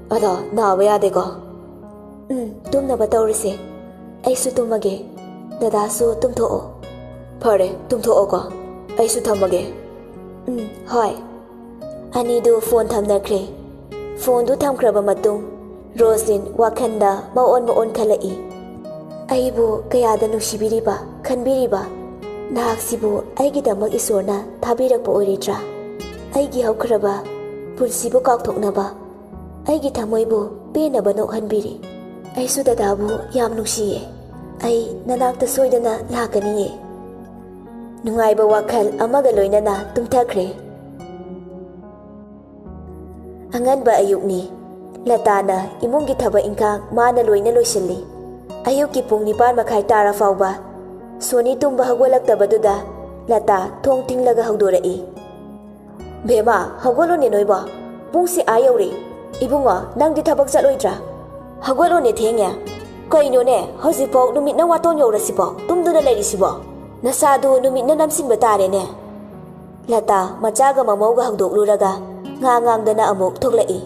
ꯑꯗꯣ ꯅꯥꯕ ꯌꯥꯗꯦꯀꯣ? ꯇꯨꯝꯅꯕ ꯇꯧꯔꯁꯦ. ꯑꯩꯁꯨ ꯇꯨꯝꯃꯒꯦ, ꯗꯗꯥꯁꯨ ꯇꯨꯝꯊꯣꯛꯑꯣ. ꯐꯔꯦ, ꯇꯨꯝꯊꯣꯛꯑꯣꯀꯣ. ꯑꯩꯁꯨ ꯊꯝꯃꯒꯦ. ꯍꯣꯏ. ꯑꯅꯤꯗꯨ ꯐꯣꯟ ꯊꯝꯅꯈ꯭ꯔꯦ. ꯐꯣꯟꯗꯨ ꯊꯝꯈ꯭ꯔꯕ ꯃꯇꯨꯡ ꯔꯣꯁꯂꯤꯟ ꯋꯥꯈꯜꯗ ꯃꯑꯣꯟ ꯈꯜꯂꯛꯏ. ꯑꯩꯕꯨ ꯀꯌꯥꯗ ꯅꯨꯡꯁꯤꯕꯤꯔꯤꯕ, ꯈꯟꯕꯤꯔꯤꯕ, ꯅꯍꯥꯛꯁꯤꯕꯨ ꯑꯩꯒꯤꯗꯃꯛ ꯏꯁꯣꯔꯅ ꯊꯥꯕꯤꯔꯛꯄ ꯑꯣꯏꯔꯤꯗ꯭ꯔꯥ? ꯑꯩꯒꯤ ꯍꯧꯈ꯭ꯔꯕ ꯄꯨꯟꯁꯤꯕꯨ ꯀꯥꯎꯊꯣꯛꯅꯕ, ꯑꯩꯒꯤ ꯊꯃꯣꯏꯕꯨ ꯄꯦꯟꯅꯕ ꯅꯣꯛꯍꯟꯕꯤꯔꯤ. ꯑꯩꯁꯨ ꯗꯗꯥꯕꯨ ꯌꯥꯝ ꯅꯨꯡꯁꯤꯌꯦ. ꯑꯩ ꯅꯅꯥꯛꯇ ꯁꯣꯏꯗꯅ ꯂꯥꯛꯀꯅꯤꯌꯦ. ꯅꯨꯡꯉꯥꯏꯕ ꯋꯥꯈꯜ ꯑꯃꯒ ꯂꯣꯏꯅꯅ ꯇꯨꯝꯊꯈ꯭ꯔꯦ. ꯑꯉꯟꯕ ꯑꯌꯨꯛꯅꯤ. ꯂꯇꯥꯅ ꯏꯃꯨꯡꯒꯤ ꯊꯕꯛ ꯏꯪꯈꯥꯡ ꯃꯥꯅ ꯂꯣꯏꯅ ꯂꯣꯏꯁꯤꯜꯂꯤ. ꯑꯌꯨꯛꯀꯤ ꯄꯨꯡ 9:30 ꯇꯥꯔ ꯐꯥꯎꯕ ꯁꯣꯅꯤ ꯇꯨꯝꯕ ꯍꯧꯒꯠꯂꯛꯇꯕꯗꯨꯗ ꯂꯇꯥ ꯊꯣꯡ ꯊꯤꯡꯂꯒ ꯍꯧꯗꯣꯔꯛꯏ. ꯕꯦꯃꯥ, ꯍꯧꯒꯠꯂꯣꯅꯦ ꯅꯣꯏꯕꯣ. ꯄꯨꯡꯁꯤ ꯌꯧꯔꯦ. ꯏꯕꯨꯡꯉꯣ, ꯅꯪꯗꯤ ꯊꯕꯛ ꯆꯠꯂꯣꯏꯗ꯭ꯔꯥ? ꯍꯧꯒꯠꯂꯣꯅꯦ, ꯊꯦꯡꯉꯦ. ꯀꯩꯅꯣꯅꯦ, ꯍꯧꯖꯤꯛꯐꯥꯎ ꯅꯨꯃꯤꯠꯅ ꯋꯥꯇꯣꯟ ꯌꯧꯔꯁꯤꯐꯥꯎ ꯇꯨꯝꯗꯨꯅ ꯂꯩꯔꯤꯁꯤꯕꯣ? ꯅꯁꯥꯗꯨ ꯅꯨꯃꯤꯠꯅ ꯅꯝꯁꯤꯟꯕ ꯇꯥꯔꯦꯅꯦ. ꯂꯇꯥ ꯃꯆꯥꯒ ꯃꯃꯧꯒ ꯍꯧꯗꯣꯛꯂꯨꯔꯒ ꯉꯥꯡꯗꯅ ꯑꯃꯨꯛ ꯊꯣꯛꯂꯛꯏ.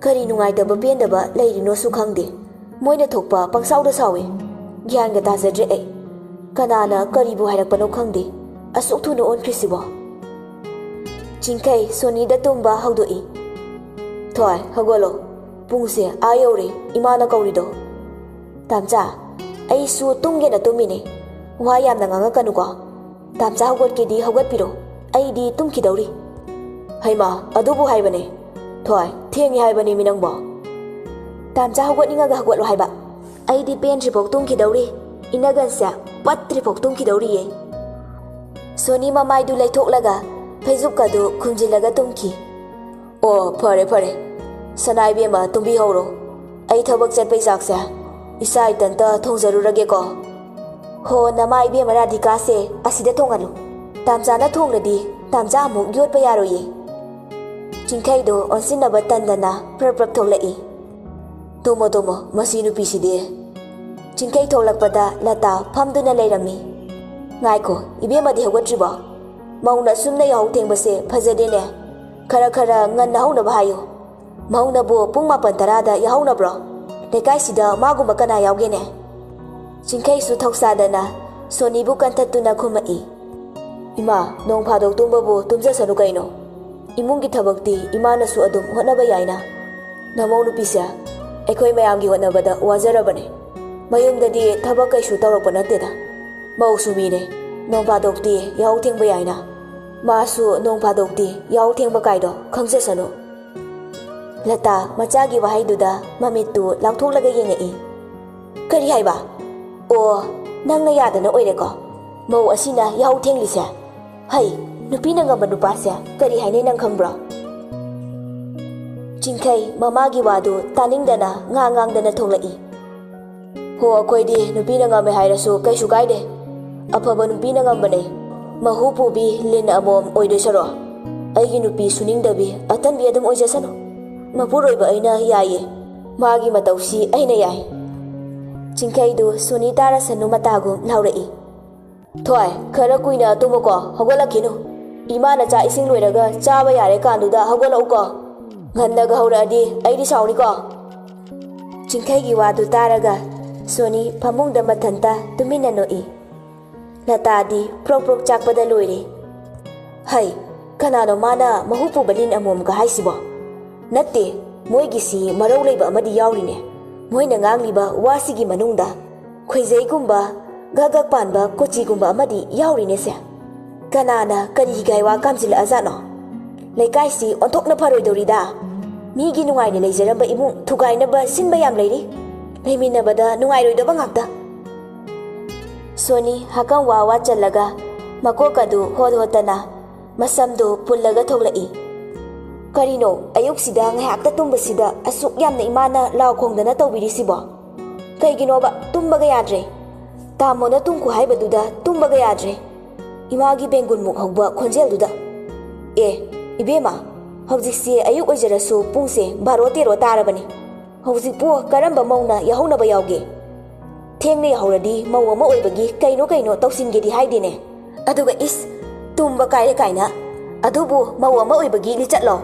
ꯀꯔꯤ ꯅꯨꯡꯉꯥꯏꯇꯕ ꯄꯦꯟꯗꯕ ꯂꯩꯔꯤꯅꯣꯁꯨ ꯈꯪꯗꯦ. ꯃꯣꯏꯅ ꯊꯣꯛꯄ ꯄꯪꯁꯥꯎꯗ ꯁꯥꯎꯏ. ꯒ꯭ꯌꯥꯟꯒ ꯇꯥꯖꯗ꯭ꯔꯦ ꯑꯩ. ꯀꯅꯥꯅ ꯀꯔꯤꯕꯨ ꯍꯥꯏꯔꯛꯄꯅꯣ ꯈꯪꯗꯦ. ꯑꯁꯨꯛ ꯊꯨꯅ ꯑꯣꯟꯈ꯭ꯔꯤꯁꯤꯕꯣ? ꯆꯤꯡꯈꯩ ꯁꯣꯅꯤꯗ ꯇꯨꯝꯕ ꯍꯧꯗꯣꯛꯏ. ꯊꯣꯏ, ꯍꯧꯒꯠꯂꯣ. ꯄꯨꯡꯁꯦ ꯌꯧꯔꯦ. ꯏꯃꯥꯅ ꯀꯧꯔꯤꯗꯣ. ꯇꯥꯝꯆꯥ, ꯑꯩꯁꯨ ꯇꯨꯝꯒꯦꯅ ꯇꯨꯝꯃꯤꯅꯦ. ꯋꯥ ꯌꯥꯝꯅ ꯉꯥꯡꯉꯛꯀꯅꯨꯀꯣ. ꯇꯥꯝꯆꯥ ꯍꯧꯒꯠꯀꯦꯗꯤ ꯍꯧꯒꯠꯄꯤꯔꯣ. ꯑꯩꯗꯤ ꯇꯨꯝꯈꯤꯗꯧꯔꯤ. ꯍꯩꯃꯥ, ꯑꯗꯨꯕꯨ ꯍꯥꯏꯕꯅꯦ. ꯊꯣꯏ, ꯊꯦꯡꯉꯦ ꯍꯥꯏꯕꯅꯤ ꯃꯤ ꯅꯪꯕꯣ. ꯇꯥꯝꯆꯥ ꯍꯧꯒꯠꯅꯤꯡꯉꯒ ꯍꯧꯒꯠꯂꯣ ꯍꯥꯏꯕ. ꯑꯩꯗꯤ ꯄꯦꯟꯗ꯭ꯔꯤꯐꯥꯎ ꯇꯨꯝꯈꯤꯗꯧꯔꯤ. ꯏꯅꯒꯟꯁꯦ ꯄꯠꯇ꯭ꯔꯤꯐꯥꯎ ꯇꯨꯝꯈꯤꯗꯧꯔꯤꯌꯦ. ꯁꯣꯅꯤ ꯃꯃꯥꯏꯗꯨ ꯂꯩꯊꯣꯛꯂꯒ ꯐꯩꯖꯨꯞꯀꯗꯨ ꯈꯨꯝꯖꯤꯜꯂꯒ ꯇꯨꯝꯈꯤ. ꯑꯣ, ꯐꯔꯦ ꯐꯔꯦ. ꯁꯅꯥ ꯏꯕꯦꯝꯃ ꯇꯨꯝꯕꯤꯍꯧꯔꯣ. ꯑꯩ ꯊꯕꯛ ꯆꯠꯄꯩ ꯆꯥꯛꯁꯦ ꯏꯆꯥ ꯏꯊꯟꯇ ꯊꯣꯡꯖꯔꯨꯔꯒꯦꯀꯣ. ꯍꯣ, ꯅꯃꯥ ꯏꯕꯦꯝꯃ ꯔꯥꯙꯤꯀꯥꯁꯦ ꯑꯁꯤꯗ ꯊꯣꯡꯍꯜꯂꯨ. ꯇꯥꯝꯆꯥꯅ ꯊꯣꯡꯂꯗꯤ ꯇꯥꯝꯆꯥ ꯑꯃꯨꯛ ꯌꯣꯠꯄ ꯌꯥꯔꯣꯏꯌꯦ. ꯆꯤꯡꯈꯩꯗꯣ ꯑꯣꯟꯁꯤꯟꯅꯕ ꯇꯟꯗꯅ ꯄ꯭ꯔꯞ ꯊꯣꯛꯂꯛꯏ. ꯇꯨꯝꯃꯣ, ꯃꯁꯤ ꯅꯨꯄꯤꯁꯤꯗꯤ. ꯆꯤꯡꯈꯩ ꯊꯣꯛꯂꯛꯄꯗ ꯂꯇꯥ ꯐꯝꯗꯨꯅ ꯂꯩꯔꯝꯃꯤ. ꯉꯥꯏꯈꯣ, ꯏꯕꯦꯝꯃꯗꯤ ꯍꯧꯒꯠꯇ꯭ꯔꯤꯕꯣ? ꯃꯧꯅ ꯁꯨꯝꯅ ꯌꯥꯍꯧ ꯊꯦꯡꯕꯁꯦ ꯐꯖꯗꯦꯅꯦ. ꯈꯔ ꯉꯟꯅ ꯍꯧꯅꯕ ꯍꯥꯏꯌꯨ. ꯃꯧꯅꯕꯨ ꯄꯨꯡ 9:10ꯗ ꯌꯥꯍꯧꯅꯕ꯭ꯔꯣ? ꯂꯩꯀꯥꯏꯁꯤꯗ ꯃꯥꯒꯨꯝꯕ ꯀꯅꯥ ꯌꯥꯎꯒꯦꯅꯦ? ꯆꯤꯡꯈꯩꯁꯨ ꯊꯧꯁꯥꯗꯅ ꯁꯣꯅꯤꯕꯨ ꯀꯟꯊꯠꯇꯨꯅ ꯈꯨꯝꯃꯛꯏ. ꯏꯃꯥ, ꯅꯣꯡ ꯐꯥꯗꯣꯛ ꯇꯨꯝꯕꯕꯨ ꯇꯨꯝꯖꯁꯅꯨ ꯀꯩꯅꯣ. ꯏꯃꯨꯡꯒꯤ ꯊꯕꯛꯇꯤ ꯏꯃꯥꯅꯁꯨ ꯑꯗꯨꯝ ꯍꯣꯠꯅꯕ ꯌꯥꯏꯅ. ꯅꯃꯧ ꯅꯨꯄꯤꯁꯦ ꯑꯩꯈꯣꯏ ꯃꯌꯥꯝꯒꯤ ꯍꯣꯠꯅꯕꯗ ꯋꯥꯖꯔꯕꯅꯦ. ꯃꯌꯨꯝꯗꯗꯤ ꯊꯕꯛ ꯀꯩꯁꯨ ꯇꯧꯔꯛꯄ ꯅꯠꯇꯦꯗ. ꯃꯧꯁꯨ ꯃꯤꯅꯦ. ꯅꯣꯡ ꯐꯥꯗꯣꯛꯇꯤ ꯌꯥꯍꯧ ꯊꯦꯡꯕ ꯌꯥꯏꯅ. ꯃꯥꯁꯨ ꯅꯣꯡ ꯐꯥꯗꯣꯛꯇꯤ ꯌꯥꯍꯧ ꯊꯦꯡꯕ ꯀꯥꯏꯗꯣ ꯈꯪꯖꯁꯅꯨ. ꯂꯇꯥ ꯃꯆꯥꯒꯤ ꯋꯥꯍꯩꯗꯨꯗ ꯃꯃꯤꯠꯇꯨ ꯂꯥꯎꯊꯣꯛꯂꯒ ꯌꯦꯡꯉꯛꯏ. ꯀꯔꯤ ꯍꯥꯏꯕ? ꯑꯣ, ꯅꯪꯅ ꯌꯥꯗꯅ ꯑꯣꯏꯔꯦꯀꯣ ꯃꯧ ꯑꯁꯤꯅ ꯌꯥꯍꯧ ꯊꯦꯡꯂꯤꯁꯦ. ꯍꯩ, ꯅꯨꯄꯤꯅ ꯉꯝꯕ ꯅꯨꯄꯥꯁꯦ ꯀꯔꯤ ꯍꯥꯏꯅꯩ ꯅꯪ ꯈꯪꯕ꯭ꯔꯣ? ꯆꯤꯡꯈꯩ ꯃꯃꯥꯒꯤ ꯋꯥꯗꯨ ꯇꯥꯅꯤꯡꯗꯅ ꯉꯥꯡꯗꯅ ꯊꯣꯛꯂꯛꯏ. ꯍꯣ, ꯑꯩꯈꯣꯏꯗꯤ ꯅꯨꯄꯤꯅ ꯉꯝꯃꯦ ꯍꯥꯏꯔꯁꯨ ꯀꯩꯁꯨ ꯀꯥꯏꯗꯦ. ꯑꯐꯕ ꯅꯨꯄꯤꯅ ꯉꯝꯕꯅꯦ. ꯃꯍꯨ ꯄꯨꯕꯤ ꯂꯤꯟ ꯑꯃꯣꯝ ꯑꯣꯏꯗꯣꯏ ꯁꯔꯣ ꯑꯩꯒꯤ ꯅꯨꯄꯤ ꯁꯨꯅꯤꯡꯗꯕꯤ ꯑꯇꯟꯕꯤ ꯑꯗꯨꯝ ꯑꯣꯏꯖꯁꯅꯨ. ꯃꯄꯨꯔꯣꯏꯕ ꯑꯩꯅ ꯌꯥꯏꯌꯦ. ꯃꯥꯒꯤ ꯃꯇꯧꯁꯤ ꯑꯩꯅ ꯌꯥꯏ. ꯆꯤꯡꯈꯩꯗꯨ ꯁꯣꯅꯤ ꯇꯥꯔꯁꯅꯨ ꯃꯇꯥꯒꯨꯝ ꯂꯥꯎꯔꯛꯏ. ꯊꯣꯏ, ꯈꯔ ꯀꯨꯏꯅ ꯇꯨꯝꯃꯨꯀꯣ. ꯍꯧꯒꯠꯂꯛꯈꯤꯅꯨ. ꯏꯃꯥꯅ ꯆꯥꯛ ꯏꯁꯤꯡ ꯂꯣꯏꯔꯒ ꯆꯥꯕ ꯌꯥꯔꯦ ꯀꯥꯟꯗꯨꯗ ꯍꯧꯒꯠꯂꯛꯎꯀꯣ. ꯉꯟꯅꯒ ꯍꯧꯔꯛꯑꯗꯤ ꯑꯩꯗꯤ ꯁꯥꯎꯅꯤꯀꯣ. ꯆꯤꯡꯈꯩꯒꯤ ꯋꯥꯗꯨ ꯇꯥꯔꯒ ꯁꯣꯅꯤ ꯐꯃꯨꯡꯗ ꯃꯊꯟꯇ ꯇꯨꯃꯤꯟꯅ ꯅꯣꯛꯏ. ꯂꯇꯥꯗꯤ ꯄ꯭ꯔꯣꯛ ꯆꯥꯛꯄꯗ ꯂꯣꯏꯔꯦ. ꯍꯩ, ꯀꯅꯥꯅꯣ ꯃꯥꯅ ꯃꯍꯨ ꯄꯨꯕ ꯂꯤꯟ ꯑꯃꯣꯝꯒ ꯍꯥꯏꯁꯤꯕꯣ? ꯅꯠꯇꯦ, ꯃꯣꯏꯒꯤꯁꯤ ꯃꯔꯧ ꯂꯩꯕ ꯑꯃꯗꯤ ꯌꯥꯎꯔꯤꯅꯦ. ꯃꯣꯏꯅ ꯉꯥꯡꯂꯤꯕ ꯋꯥꯁꯤꯒꯤ ꯃꯅꯨꯡꯗ ꯈꯣꯏꯖꯩꯒꯨꯝꯕ ꯒꯒꯛ ꯄꯥꯟꯕ ꯀꯣꯆꯤꯒꯨꯝꯕ ꯑꯃꯗꯤ ꯌꯥꯎꯔꯤꯅꯦꯁꯦ. ꯀꯅꯥꯅ ꯀꯔꯤ ꯍꯤꯒꯥꯏꯋꯥ ꯀꯥꯝꯖꯤꯜꯂꯛꯑꯖꯥꯠꯅꯣ? ꯂꯩꯀꯥꯏꯁꯤ ꯑꯣꯟꯊꯣꯛꯅ ꯐꯔꯣꯏꯗꯧꯔꯤꯗ. ꯃꯤꯒꯤ ꯅꯨꯡꯉꯥꯏꯅ ꯂꯩꯖꯔꯝꯕ ꯏꯃꯨꯡ ꯊꯨꯒꯥꯏꯅꯕ ꯁꯤꯟꯕ ꯌꯥꯝ ꯂꯩꯔꯤ. ꯂꯩꯃꯤꯟꯅꯕꯗ ꯅꯨꯡꯉꯥꯏꯔꯣꯏꯗꯕ ꯉꯥꯛꯇ. ꯁꯣꯅꯤ ꯍꯀꯝ ꯋꯥ ꯆꯜꯂꯒ ꯃꯀꯣꯛꯀꯗꯨ ꯍꯣꯠꯇꯅ ꯃꯁꯝꯗꯨ ꯄꯨꯜꯂꯒ ꯊꯣꯛꯂꯛꯏ. ꯀꯔꯤꯅꯣ ꯑꯌꯨꯛꯁꯤꯗ ꯉꯥꯏꯍꯥꯛꯇ ꯇꯨꯝꯕꯁꯤꯗ ꯑꯁꯨꯛ ꯌꯥꯝꯅ ꯏꯃꯥꯅ ꯂꯥꯎ ꯈꯣꯡꯗꯅ ꯇꯧꯕꯤꯔꯤꯁꯤꯕꯣ? ꯀꯩꯒꯤꯅꯣꯕ ꯇꯨꯝꯕꯒ ꯌꯥꯗ꯭ꯔꯦ? ꯇꯥꯃꯣꯅ ꯇꯨꯝꯈꯣ ꯍꯥꯏꯕꯗꯨꯗ ꯇꯨꯝꯕꯒ ꯌꯥꯗ꯭ꯔꯦ. ꯏꯃꯥꯒꯤ ꯕꯦꯡꯒꯨꯟꯃꯨꯛ ꯍꯧꯕ ꯈꯣꯟꯖꯦꯜꯗꯨꯗ. ꯏꯕꯦꯝꯃ, ꯍꯧꯖꯤꯛꯁꯦ ꯑꯌꯨꯛ ꯑꯣꯏꯖꯔꯁꯨ ꯄꯨꯡꯁꯦ 12-13 ꯇꯥꯔꯕꯅꯤ. ꯍꯧꯖꯤꯛꯄꯨ ꯀꯔꯝꯕ ꯃꯧꯅ ꯌꯥꯍꯧꯅꯕ ꯌꯥꯎꯒꯦ? ꯊꯦꯡꯅ ꯌꯥꯍꯧꯔꯗꯤ ꯃꯧ ꯑꯃ ꯑꯣꯏꯕꯒꯤ ꯀꯩꯅꯣ ꯇꯧꯁꯤꯟꯒꯦꯗꯤ ꯍꯥꯏꯗꯦꯅꯦ. ꯑꯗꯨꯒ ꯇꯨꯝꯕ ꯀꯥꯏꯔꯦ ꯀꯥꯏꯅ. ꯑꯗꯨꯕꯨ ꯃꯧ ꯑꯃ ꯑꯣꯏꯕꯒꯤ ꯂꯤꯆꯠꯂꯣ?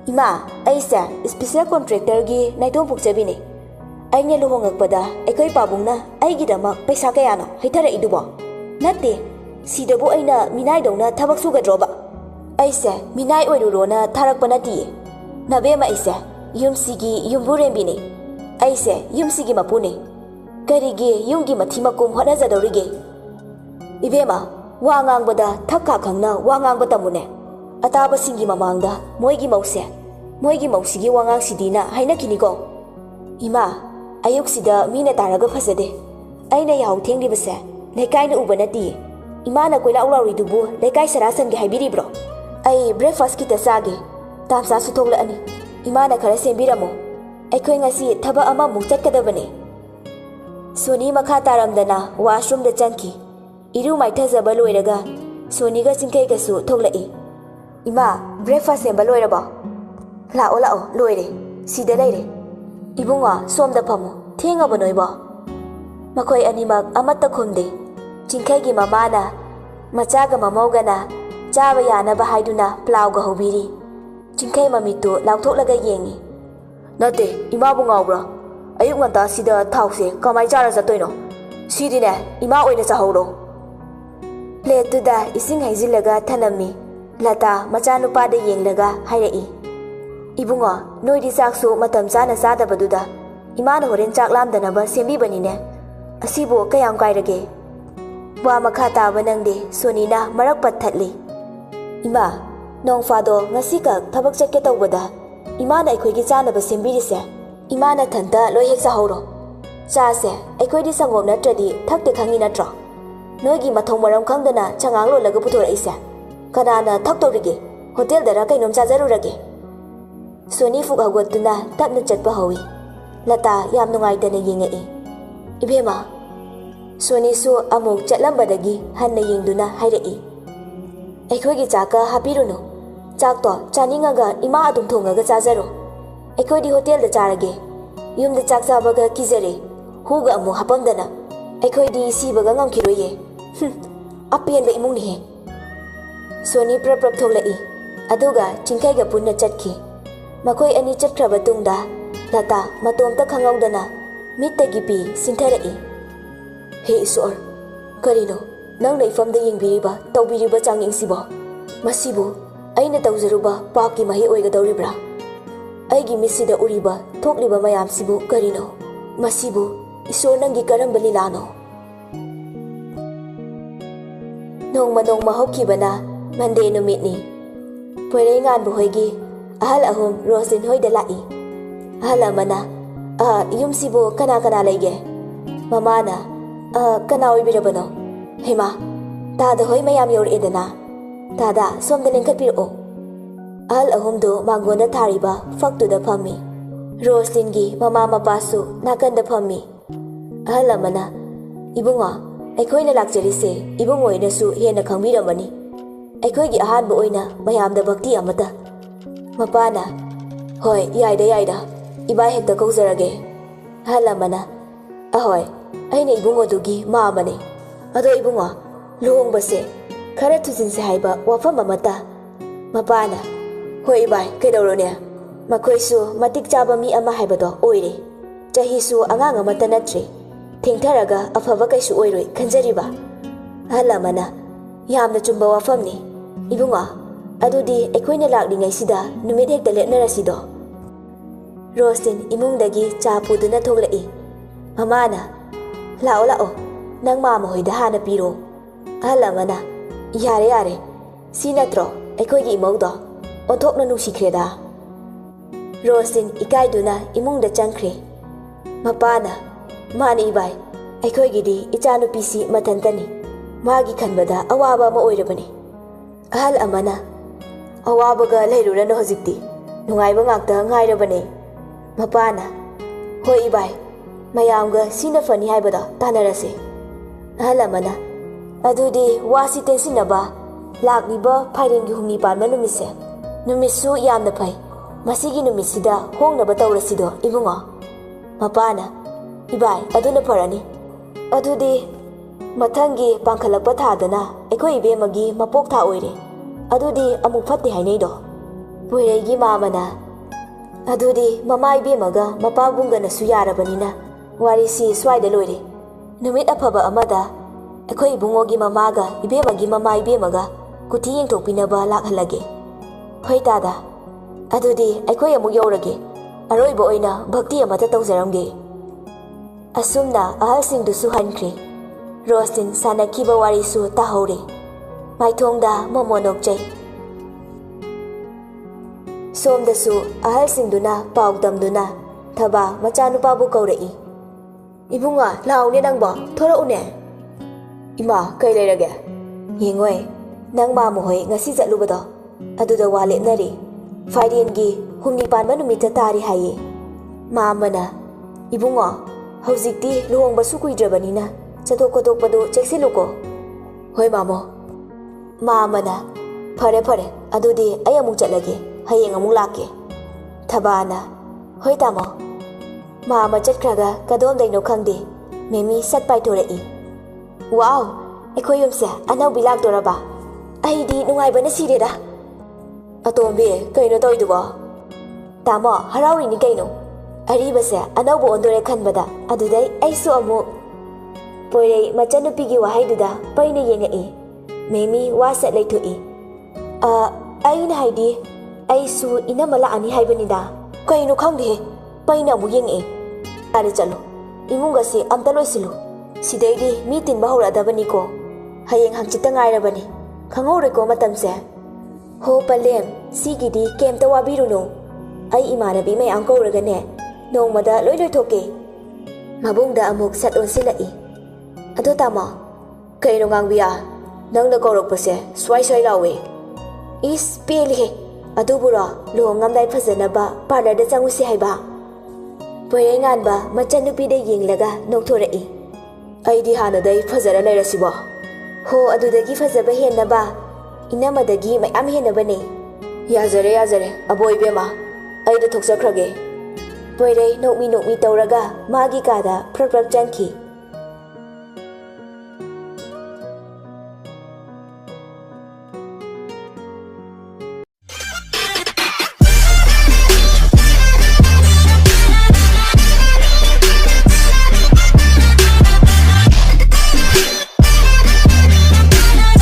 Ima, aise special contractor gi naitong pukjabini. Aine luhongakpada aikoi pabungna aigidamak paisa kayano haithara idubo. Natte, sidabu aina minai dongna thabak sugadroba. Aise minai oirurona tharakpa nati. Nabema aise yumsigi yumburembini. Aise yumsigi mapune. Karigi yumgi mathimakum honajadorige. Ibema wa ngangbada thakka khangna wa ngangba tamune. Ataba singi mamangda moigi mausigi wangang sidina haina kiniko. Ima ayuk sida mina taraga phasade. Aina yahu thenglibase lekai na uba nati. Ima na koila ulauri dubu lekai sarasan ge haibiribro. Ai breakfast kita sage. Tamsa su thogla ani. Ima na khara sembiramo. Aikoi ngasi thaba ama muk chatkadabane. Soni makha taramdana washroom da chanki. Iru maithazaba loiraga Soni ga singkai ga su thoglai. Ima breakfast semba loiraba. Lao loire. Sida leire. Ibunga somda phamu thengaba noiba. Makoi animak amatta khumde. Chingkai gi mamana machaga mamaugana chaba yanaba haiduna plau ga hobiri. Chingkai mamitu lauthoklaga yengi. Nate ima bungawbra. Ayuk nganta sida thause kamai chara jatoino. Sidine ima oina chahoro. Plate tuda ising haizilaga thanami. Lata machanupada yenglaga hairai. Ibunga noidi chaksu matam chana chadabaduda imana horen chak lamdanaba sembibanine. Asibo kayam kairage. Wa makha taba nangde Sonina marak pathatli. Ima nongfado ngasi ka thabak chakke tawbada imana aikhoigi chanaba sembirise. Imana thanta loi hek chahoro. Chase aikhoidi sangom natradi thakte khangi natra. Noigi mathong maram khangdana changang lo laga puthora ise. Kanana thaktorige hotel dara kainom chajarurage. Soni fuk hagotuna tapna chatpa hawi. Lata yam nungaitana yengai. Ibema Soni su amuk chatlambadagi hanna yengduna hairai. Aikhoigi chaka hapiruno. Chakto chaningaga ima adum thongaga chajaro. Aikhoidi hotel da charage. Yumda chak chabaga kizare. Huga amu hapamdana. Aikhoidi sibaga ngamkiroye. Apienba imungni he. Soni prap thoglai. Aduga chingkai ga punna chatki. Makoi ani chatkraba tungda Lata matomta khangaudana mittagi pi sintharai. He Isor, karino nang naifamda yengbiriba tawbiriba changingsibo. Masibu aina tawjaruba paki mahi oigadoribra. Aigi misida uriba thokliba mayamsibu karino. Masibu Isor nangi karamba lilano. Nongma hokkibana Monday numitni. Poirei nganbu hoigi ahal ahum Rosin hoida lai. Ahal amana yumsibu kana leige. Mamana kana oibirabano. Hema tada hoi mayam yor edana. Tada somda lengkatpiro. Ahal ahumdu mangona thariba faktuda phammi. Roslin gi mama mapasu nakanda phammi. Ahal amana ibunga aikhoina lakjarise ibung oinasu hena khangbiramani. Aikhoigi ahanba oina mayamda bhakti amata. Mapana hoi yaida ibai hekta kauzarage. Ahal amana ahoy aina ibungodugi maamane. Ado ibunga luhongbase khara thujinse haiba wafam amata. Mapana hoi ibai kaidorone. Makhoisu matik chaba mi ama haibado oire. Chahisu angang amata natri. Thengtharaga afaba kaisu oiroi khanjariba. Ahal amana yamna chumba wafamni. Ibunga adudi aikhoina laklingai sida numit hekta letnarasido. Roslin imungdagi cha puduna thoglai. Mamana lao nang mama hoida hana piro. Ahal amana yare si natro aikhoigi imaudo onthokna nungsikreda. Roslin ikaiduna imungda changkre. Mapana mani ibai aikhoigidi ichanupisi mathantani. Magi khanbada awaba ma oirabani. Ahal amana awabaga leirurano hojikti nungaiba ngakta ngairabane. Mapana hoi ibai mayamga sina fani haibada tanarase. Ahal amana adudi wasi tensinaba lakliba phairengi humni panma numise. Numisu yamna phai. Masigi numisida hongnaba tawrasido ibunga. Mapana ibai aduna farani. Adudi mathangi pangkhalakpa thadana aikoi ibemagi mapok tha oire. Adudi amuk phatti hainaido. ꯄꯣꯏꯔꯩꯒꯤ ꯃꯥꯃꯅ ꯑꯗꯨꯗꯤ ꯃꯃꯥ ꯏꯕꯦꯝꯃꯒ ꯃꯄꯥꯕꯨꯡꯒꯅꯁꯨ ꯌꯥꯔꯕꯅꯤꯅ ꯋꯥꯔꯤꯁꯤ ꯁ꯭ꯋꯥꯏꯗ ꯂꯣꯏꯔꯦ ꯅꯨꯃꯤꯠ ꯑꯐꯕ ꯑꯃꯗ ꯑꯩꯈꯣꯏ ꯏꯕꯨꯡꯉꯣꯒꯤ ꯃꯃꯥꯒ ꯏꯕꯦꯝꯃꯒꯤ ꯃꯃꯥ ꯏꯕꯦꯝꯃꯒ ꯀꯨꯊꯤ ꯌꯦꯡꯊꯣꯛꯄꯤꯅꯕ ꯂꯥꯛꯍꯜꯂꯒꯦ ꯍꯣꯏ ꯇꯥꯗ ꯑꯗꯨꯗꯤ ꯑꯩꯈꯣꯏ ꯑꯃꯨꯛ ꯌꯧꯔꯒꯦ ꯑꯔꯣꯏꯕ ꯑꯣꯏꯅ ꯚꯛꯇꯤ ꯑꯃꯇ ꯇꯧꯖꯔꯝꯒꯦ ꯑꯁꯨꯝꯅ ꯑꯍꯜꯁꯤꯡꯗꯨꯁꯨ ꯍꯟꯈ꯭ꯔꯦ ꯔꯣꯁꯂꯤꯟ ꯁꯥꯟꯅꯈꯤꯕ ꯋꯥꯔꯤꯁꯨ ꯇꯥꯍꯧꯔꯦ ꯃꯥꯏꯊꯣꯡꯗ ꯃꯣꯃꯣ ꯅꯣꯛꯆꯩ ꯁꯣꯝꯗꯁꯨ ꯑꯍꯜꯁꯤꯡꯗꯨꯅ ꯄꯥꯎ ꯇꯝꯗꯨꯅ ꯊꯕꯥ ꯃꯆꯥꯅꯨꯄꯥꯕꯨ ꯀꯧꯔꯛꯏ ꯏꯕꯨꯡꯉꯣ ꯂꯥꯎꯅꯦ ꯅꯪꯕꯣ ꯊꯣꯔꯛꯎꯅꯦ ꯏꯃꯥ ꯀꯩ ꯂꯩꯔꯒꯦ ꯌꯦꯡꯉꯣꯏ ꯅꯪ ꯃꯥꯃꯍꯣꯏ ꯉꯁꯤ ꯆꯠꯂꯨꯕꯗꯣ ꯑꯗꯨꯗ ꯋꯥ ꯂꯦꯞꯅꯔꯤ ꯐꯥꯏꯔꯦꯟꯒꯤ ꯍꯨꯝꯅꯤ ꯄꯥꯟꯕ ꯅꯨꯃꯤꯠꯇ ꯇꯥꯔꯤ ꯍꯥꯏꯌꯦ ꯃꯥꯃꯅ ꯏꯕꯨꯡꯉꯣ ꯍꯧꯖꯤꯛꯇꯤ ꯂꯨꯍꯣꯡꯕꯁꯨ ꯀꯨꯏꯗ꯭ꯔꯕꯅꯤꯅ ꯆꯠꯊꯣꯛ ꯈꯣꯠꯇꯣꯛꯄꯗꯨ ꯆꯦꯛꯁꯤꯜꯂꯨꯀꯣ ꯍꯣꯏ ꯃꯥꯃꯣ ꯃꯥꯃꯅ ꯐꯔꯦ ꯐꯔꯦ ꯑꯗꯨꯗꯤ ꯑꯩ ꯑꯃꯨꯛ ꯆꯠꯂꯒꯦ ꯍꯌꯦꯡ ꯑꯃꯨꯛ ꯂꯥꯛꯀꯦ ꯊꯕꯥꯅ ꯍꯣꯏ ꯇꯥꯃꯣ ꯃꯥꯃ ꯆꯠꯈ꯭ꯔꯒ ꯀꯗꯣꯝꯗꯩꯅꯣ ꯈꯪꯗꯦ ꯃꯦꯃꯤ ꯁꯠ ꯄꯥꯏꯊꯣꯔꯛꯏ ꯋꯥꯎ ꯑꯩꯈꯣꯏ ꯌꯨꯝꯁꯦ ꯑꯅꯧꯕꯤ ꯂꯥꯛꯇꯣꯔꯕ ꯑꯩꯗꯤ ꯅꯨꯡꯉꯥꯏꯕꯅ ꯁꯤꯔꯦꯗ ꯑꯇꯣꯝꯕꯤ ꯀꯩꯅꯣ ꯇꯧꯔꯤꯗꯨꯕꯣ ꯇꯥꯃꯣ ꯍꯔꯥꯎꯔꯤꯅꯤ ꯀꯩꯅꯣ ꯑꯔꯤꯕꯁꯦ ꯑꯅꯧꯕ ꯑꯣꯟꯗꯣꯔꯦ ꯈꯟꯕꯗ ꯑꯗꯨꯗꯩ ꯑꯩꯁꯨ ꯑꯃꯨꯛ ꯄꯣꯏꯔꯩ ꯃꯆꯟꯅꯨꯄꯤꯒꯤ ꯋꯥꯍꯩꯗꯨꯗ ꯄꯩꯅ ꯌꯦꯡꯉꯛꯏ ꯃꯦꯃꯤ ꯋꯥ ꯁꯠ ꯂꯩꯊꯣꯛꯏ ꯑꯩꯅ ꯍꯥꯏꯗꯤ ꯑꯩꯁꯨ ꯏꯅꯝꯃ ꯂꯥꯛꯑꯅꯤ ꯍꯥꯏꯕꯅꯤꯗ ꯀꯩꯅꯣ ꯈꯪꯗꯦꯍꯦ ꯄꯩꯅ ꯑꯃꯨꯛ ꯌꯦꯡꯉꯛꯏ ꯌꯥꯔꯦ ꯆꯠꯂꯣ ꯏꯃꯨꯡꯒꯁꯤ ꯑꯝꯇ ꯂꯣꯏꯁꯤꯜꯂꯨ ꯁꯤꯗꯩꯗꯤ ꯃꯤ ꯇꯤꯟꯕ ꯍꯧꯔꯛꯑꯗꯕꯅꯤꯀꯣ ꯍꯌꯦꯡ ꯍꯪꯆꯤꯠꯇ ꯉꯥꯏꯔꯕꯅꯤ ꯈꯪꯍꯧꯔꯣꯏꯀꯣ ꯃꯇꯝꯁꯦ ꯍꯣ ꯄꯂꯦꯝ ꯁꯤꯒꯤꯗꯤ ꯀꯩꯝꯇ ꯋꯥꯕꯤꯔꯨꯅꯨ ꯑꯩ ꯏꯃꯥꯟꯅꯕꯤ ꯃꯌꯥꯝ ꯀꯧꯔꯒꯅꯦ ꯅꯣꯡꯃꯗ ꯂꯣꯏ ꯂꯣꯏꯊꯣꯛꯀꯦ ꯃꯕꯨꯡꯗ ꯑꯃꯨꯛ ꯁꯠ ꯑꯣꯟꯁꯤꯜꯂꯛꯏ ꯑꯗꯣ ꯇꯥꯃꯣ ꯀꯩꯅꯣ ꯉꯥꯡꯕꯤꯌꯥ ꯅꯪꯅ ꯀꯧꯔꯛꯄꯁꯦ ꯁ꯭ꯋꯥꯏ ꯁ꯭ꯋꯥꯏ ꯂꯥꯎꯋꯦ ꯏꯁ ꯄꯦꯜꯂꯤꯍꯦ ꯑꯗꯨꯕꯨꯔꯣ ꯂꯨꯍꯣꯡꯉꯝꯗꯥꯏ ꯐꯖꯅꯕ ꯄꯥꯔꯂꯔꯗ ꯆꯪꯉꯨꯁꯤ ꯍꯥꯏꯕ ꯄꯣꯏꯔꯩ ꯉꯥꯟꯕ ꯃꯆꯟꯅꯨꯄꯤꯗ ꯌꯦꯡꯂꯒ ꯅꯣꯛꯊꯣꯔꯛꯏ ꯑꯩꯗꯤ ꯍꯥꯟꯅꯗꯩ ꯐꯖꯔ ꯂꯩꯔꯁꯤꯕꯣ ꯍꯣ ꯑꯗꯨꯗꯒꯤ ꯐꯖꯕ ꯍꯦꯟꯅꯕ ꯏꯅꯝꯃꯗꯒꯤ ꯃꯌꯥꯝ ꯍꯦꯟꯅꯕꯅꯦ ꯌꯥꯖꯔꯦ ꯌꯥꯖꯔꯦ ꯑꯕꯣ ꯏꯕꯦꯝꯃ ꯑꯩꯗ ꯊꯣꯛꯆꯈ꯭ꯔꯒꯦ ꯄꯣꯏꯔꯩ ꯅꯣꯛꯃꯤ ꯅꯣꯛꯃꯤ ꯇꯧꯔꯒ ꯃꯥꯒꯤ ꯀꯥꯗ ꯐ꯭ꯔꯛ ꯐ꯭ꯔꯛ ꯆꯪꯈꯤ